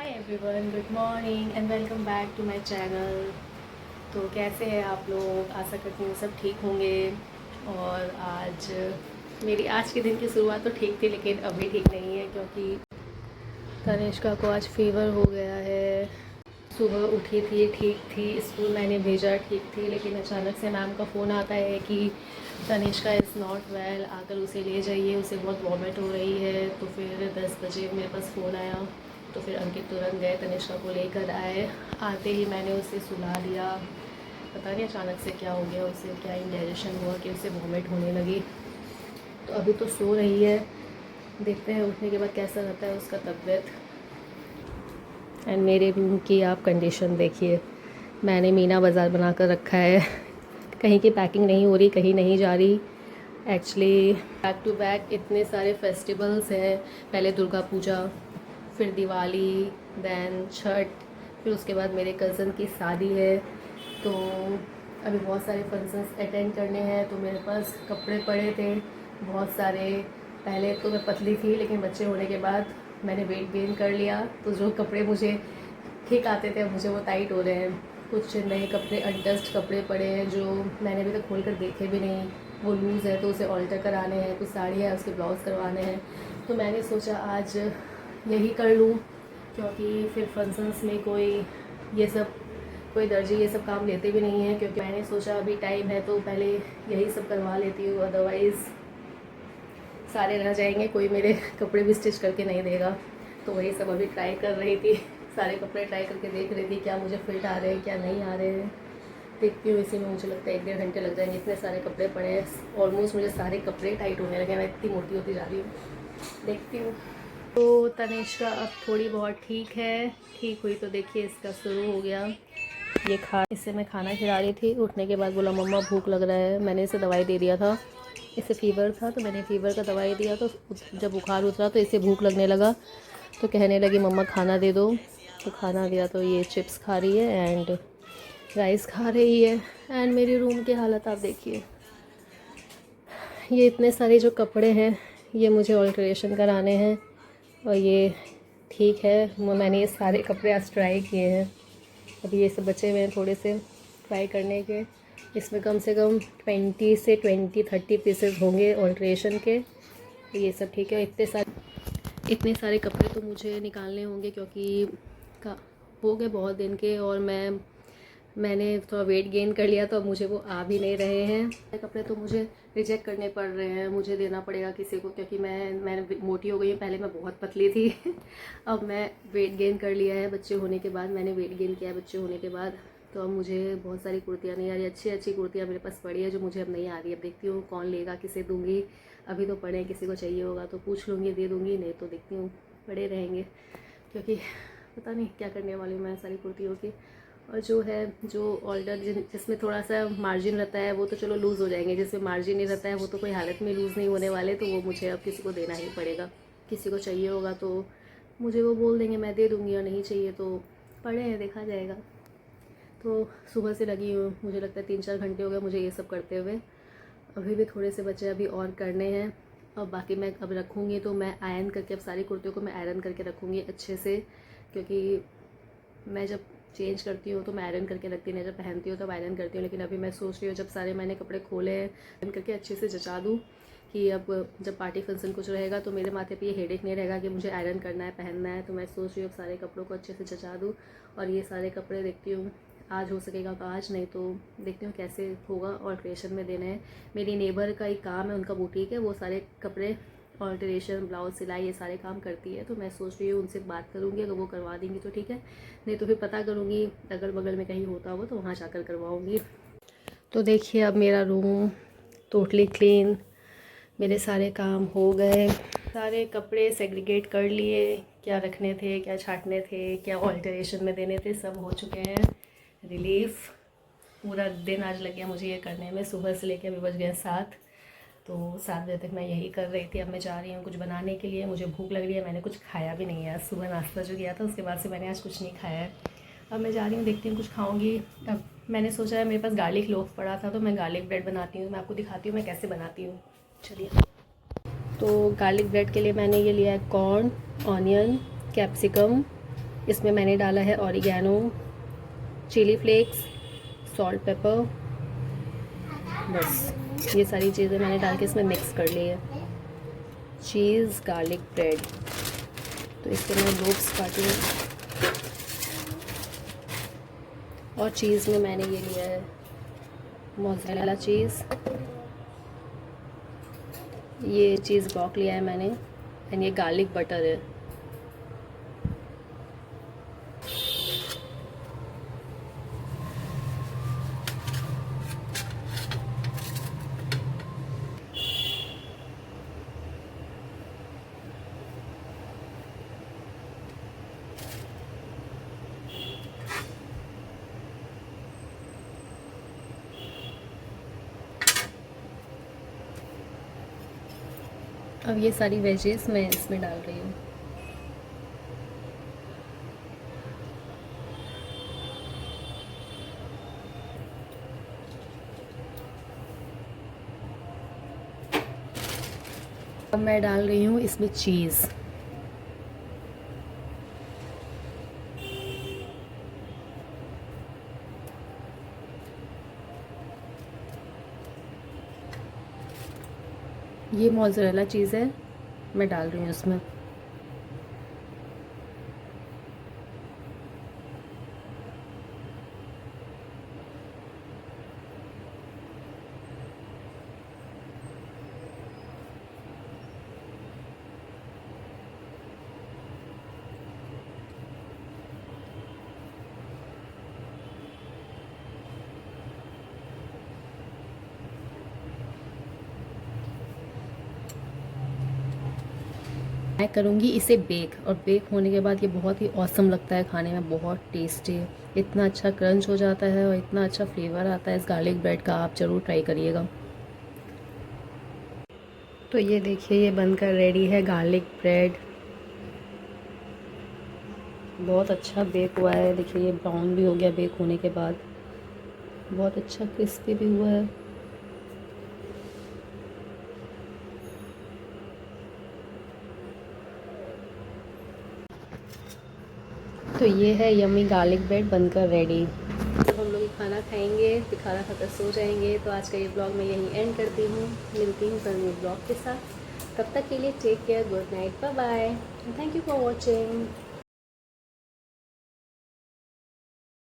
Hi everyone, good morning and welcome back to my channel. तो कैसे हैं आप लोग? आशा करती हूँ सब ठीक होंगे। और मेरी आज के दिन की शुरुआत तो ठीक थी, लेकिन अभी ठीक नहीं है क्योंकि तनिष्का को आज फीवर हो गया है। सुबह उठी थी, ठीक थी, स्कूल मैंने भेजा, ठीक थी, लेकिन अचानक से मैम का फ़ोन आता है कि तनिष्का इज़ नॉट वेल, आकर उसे ले जाइए, उसे बहुत वॉमिट हो रही है। तो फिर 10 बजे मेरे पास फ़ोन आया, तो फिर अंकित तुरंत गए, तनिष्का को लेकर आए। आते ही मैंने उसे सुला दिया। पता नहीं अचानक से क्या हो गया, उसे क्या इंडाइजेशन हुआ कि उसे वॉमिट होने लगी। तो अभी तो सो रही है, देखते हैं उठने के बाद कैसा रहता है उसका तबीयत। एंड मेरे रूम की आप कंडीशन देखिए, मैंने मीना बाज़ार बना कर रखा है। कहीं की पैकिंग नहीं हो रही, कहीं नहीं जा रही। एक्चुअली बैक टू बैक इतने सारे फेस्टिवल्स हैं। पहले दुर्गा पूजा, फिर दिवाली, दैन छठ, फिर उसके बाद मेरे कज़न की शादी है। तो अभी बहुत सारे फंक्शंस अटेंड करने हैं, तो मेरे पास कपड़े पड़े थे बहुत सारे। पहले तो मैं पतली थी, लेकिन बच्चे होने के बाद मैंने वेट गेन कर लिया, तो जो कपड़े मुझे ठीक आते थे अब मुझे वो टाइट हो रहे हैं। कुछ नए कपड़े, अनटच्ड कपड़े पड़े हैं जो मैंने अभी तक खोल कर देखे भी नहीं। वो लूज़ है तो उसे ऑल्टर कराने हैं, कुछ साड़ी है उसके ब्लाउज़ करवाने हैं। तो मैंने सोचा आज यही कर लूँ, क्योंकि फिर फंक्शंस में कोई दर्जी ये सब काम लेते भी नहीं है। क्योंकि मैंने सोचा अभी टाइम है तो पहले यही सब करवा लेती हूँ, अदरवाइज़ सारे रह जाएंगे, कोई मेरे कपड़े भी स्टिच करके नहीं देगा। तो वही सब अभी ट्राई कर रही थी, सारे कपड़े ट्राई करके देख रही थी क्या मुझे फिट आ रहे हैं क्या नहीं आ रहे हैं। देखती हूँ, इसी में मुझे लगता है 1-1.5 घंटे लग जाएंगे, इतने सारे कपड़े पड़े हैं। ऑलमोस्ट मुझे सारे कपड़े टाइट होने लगे, मैं इतनी मोटी होती जा रही हूँ। देखती हूँ। तो तनिष्का अब थोड़ी बहुत ठीक है। ठीक हुई तो देखिए इसका शुरू हो गया इससे मैं खाना खिला रही थी। उठने के बाद बोला मम्मा भूख लग रहा है। मैंने इसे दवाई दे दिया था, इसे फ़ीवर था तो मैंने फ़ीवर का दवाई दिया। तो जब बुखार उतरा तो इसे भूख लगने लगा, तो कहने लगी मम्मा खाना दे दो। तो खाना दिया तो ये चिप्स खा रही है एंड राइस खा रही है। एंड मेरी रूम की हालत आप देखिए, ये इतने सारे जो कपड़े हैं ये मुझे ऑल्ट्रेशन कराने हैं। और ये ठीक है, मैंने ये सारे कपड़े आज ट्राई किए हैं। अभी ये सब बचे हुए हैं थोड़े से ट्राई करने के। इसमें कम से कम 20 से 30 पीसेस होंगे ऑल्ट्रेशन के। तो ये सब ठीक है। इतने सारे कपड़े तो मुझे निकालने होंगे, क्योंकि का हो गए बहुत दिन के। और मैंने थोड़ा वेट गेन कर लिया, तो अब मुझे वो आ भी नहीं रहे हैं। कपड़े तो मुझे रिजेक्ट करने पड़ रहे हैं, मुझे देना पड़ेगा किसी को, क्योंकि मैं मोटी हो गई हूँ। पहले मैं बहुत पतली थी अब मैं वेट गेन कर लिया है। बच्चे होने के बाद मैंने वेट गेन किया है, बच्चे होने के बाद। तो अब मुझे बहुत सारी कुर्तियाँ नहीं आ रही, अच्छी अच्छी कुर्तियाँ मेरे पास पड़ी है जो मुझे अब नहीं आ रही। अब देखती हूँ कौन लेगा, किसे दूँगी। अभी तो पड़े हैं, किसी को चाहिए होगा तो पूछ लूँगी, दे दूँगी, नहीं तो देखती हूँ पड़े रहेंगे। क्योंकि पता नहीं क्या करने वाली हूँ मैं सारी कुर्तियों की। और जो ऑल्डर जिसमें थोड़ा सा मार्जिन रहता है वो तो चलो लूज़ हो जाएंगे, जिसमें मार्जिन नहीं रहता है वो तो कोई हालत में लूज़ नहीं होने वाले। तो वो मुझे अब किसी को देना ही पड़ेगा। किसी को चाहिए होगा तो मुझे वो बोल देंगे, मैं दे दूँगी, और नहीं चाहिए तो पड़े हैं, देखा जाएगा। तो सुबह से लगी हूँ, मुझे लगता है 3-4 घंटे हो गए मुझे ये सब करते हुए। अभी भी थोड़े से बचे अभी और करने हैं। अब बाकी मैं अब रखूँगी तो मैं आयरन करके, अब सारी कुर्तियों को मैं आयरन करके रखूँगी अच्छे से। क्योंकि मैं जब चेंज करती हूँ तो मैं आयरन करके रखती नहीं, जब पहनती हूँ तब आयरन करती हूँ। लेकिन अभी मैं सोच रही हूँ जब सारे मैंने कपड़े खोले हैं, आयरन करके अच्छे से जचा दूँ, कि अब जब पार्टी फंक्शन कुछ रहेगा तो मेरे माथे पे ये हेडेक नहीं रहेगा कि मुझे आयरन करना है, पहनना है। तो मैं सोच रही हूँ अब सारे कपड़ों को अच्छे से जचा दूँ। और ये सारे कपड़े देखती हूँ आज हो सकेगा तो आज, नहीं तो देखती हूँ कैसे होगा। ऑल्ट्रेशन में देना है, मेरी नेबर का एक काम है, उनका बुटीक है, वो सारे कपड़े ऑल्ट्रेशन, ब्लाउज सिलाई ये सारे काम करती है। तो मैं सोच रही हूँ उनसे बात करूँगी, अगर वो करवा देंगी तो ठीक है, नहीं तो फिर पता करूँगी अगल बगल में कहीं होता हो तो वहाँ जाकर करवाऊँगी। तो देखिए अब मेरा रूम टोटली क्लीन, मेरे सारे काम हो गए, सारे कपड़े सेग्रीगेट कर लिए, क्या रखने थे, क्या छांटने थे, क्या ऑल्टरेशन में देने थे, सब हो चुके हैं। रिलीफ, पूरा दिन आज लग गया मुझे ये करने में, सुबह से लेकर अभी बज गए 7। तो 7 बजे तक मैं यही कर रही थी। अब मैं जा रही हूँ कुछ बनाने के लिए, मुझे भूख लग रही है। मैंने कुछ खाया भी नहीं है आज, सुबह नाश्ता जो किया था उसके बाद से मैंने आज कुछ नहीं खाया है। अब मैं जा रही हूँ, देखती हूँ कुछ खाऊंगी। अब मैंने सोचा है, मेरे पास गार्लिक लोफ पड़ा था तो मैं गार्लिक ब्रेड बनाती हूँ। मैं आपको दिखाती हूँ मैं कैसे बनाती हूँ, चलिए। तो गार्लिक ब्रेड के लिए मैंने ये लिया है कॉर्न, ऑनियन, कैप्सिकम, इसमें मैंने डाला है oregano, chilli flakes, salt, pepper, बस ये सारी चीज़ें मैंने डाल के इसमें मिक्स कर ली है। चीज़ गार्लिक ब्रेड, तो इसके मैं लोब्स काटी और चीज़ में मैंने ये लिया है मोज़रेला चीज़, ये चीज़ ब्लॉक लिया है मैंने, एंड ये गार्लिक बटर है। अब ये सारी वेजेस मैं इसमें डाल रही हूँ। अब मैं डाल रही हूँ इसमें चीज़। ये मोज़रेला चीज़ है, मैं डाल रही हूँ इसमें। मैं करूँगी इसे बेक, और बेक होने के बाद ये बहुत ही ऑसम लगता है खाने में, बहुत टेस्टी है। इतना अच्छा क्रंच हो जाता है और इतना अच्छा फ्लेवर आता है इस गार्लिक ब्रेड का, आप ज़रूर ट्राई करिएगा। तो ये देखिए, ये बनकर रेडी है गार्लिक ब्रेड। बहुत अच्छा बेक हुआ है, देखिए ये ब्राउन भी हो गया बेक होने के बाद, बहुत अच्छा क्रिस्पी भी हुआ है। तो ये है यम्मी गार्लिक ब्रेड बनकर रेडी। जब हम लोग खाना खाएंगे, फिर खाना खाकर सो जाएंगे। तो आज का ये ब्लॉग मैं यहीं एंड करती हूँ, मिलती हूँ कल नए ब्लॉग के साथ। तब तक के लिए take care, good night, bye bye, thank you for watching.